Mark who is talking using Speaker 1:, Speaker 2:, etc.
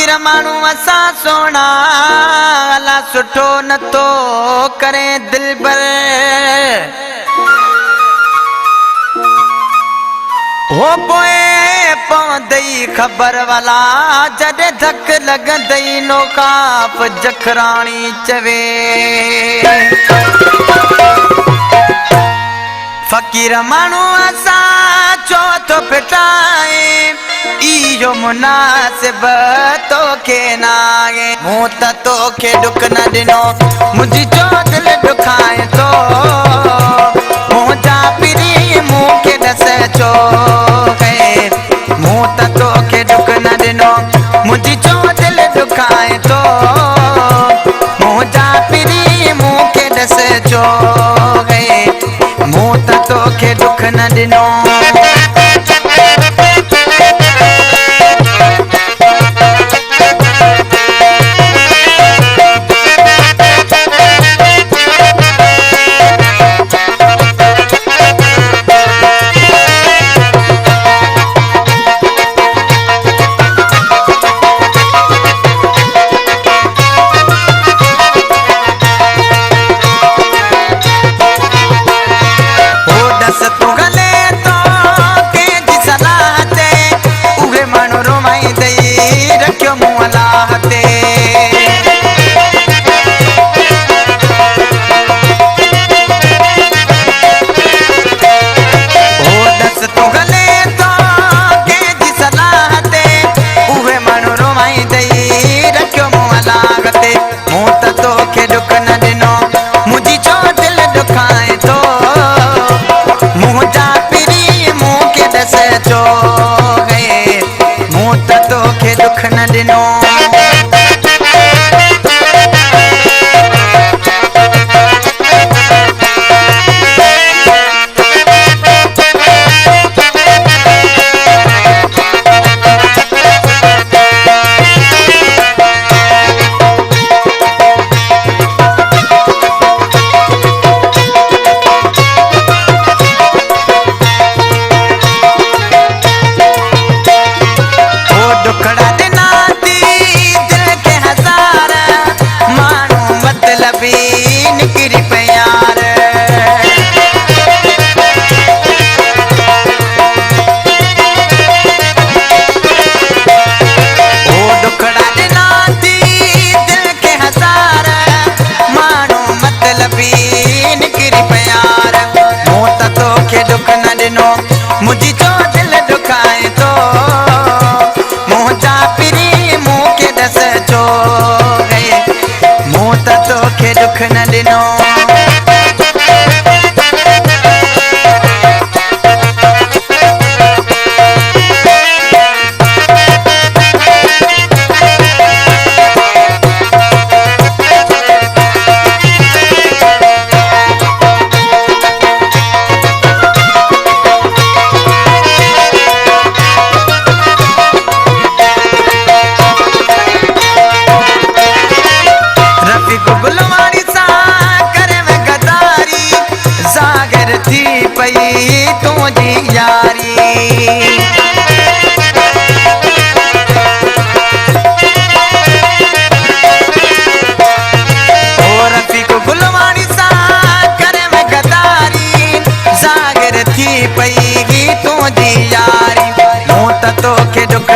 Speaker 1: फ़क़ीर माण्हू असां सोना अला सुठो नथो करे दिलबर हो पोए पवंदई ख़बर वाला जॾहिं धक लॻंदई नौकाफ जखराणी चवे फ़क़ीर माण्हू असां चो थो फिटाए इहो मुनासिब तोखे न आहे मूं त तोखे ॾुख न ॾिनो मुंहिंजी जो दिलि ॾुखाए थो मुंहिंजा पिरी मूंखे ॾस छो मूं त तोखे ॾुख न ॾिनो मुंहिंजी जो दिलि ॾुखाए थो मुंहिंजा पिरी मूंखे ॾस छो मूं त तोखे ॾुख न ॾिनो मूं त तोखे ॾुख न ॾिनो मुंहिंजी जो दिलि ॾुखाए थो मुंहिंजा पिरी मूंखे ॾस छो मूं त तोखे ॾुख न ॾिनो तुझी यारी ओ रफ़ीक गुलवाणी सा करे में गदारी ज़ाहिर थी पई तुझी यारी मूं त तोखे ॾुख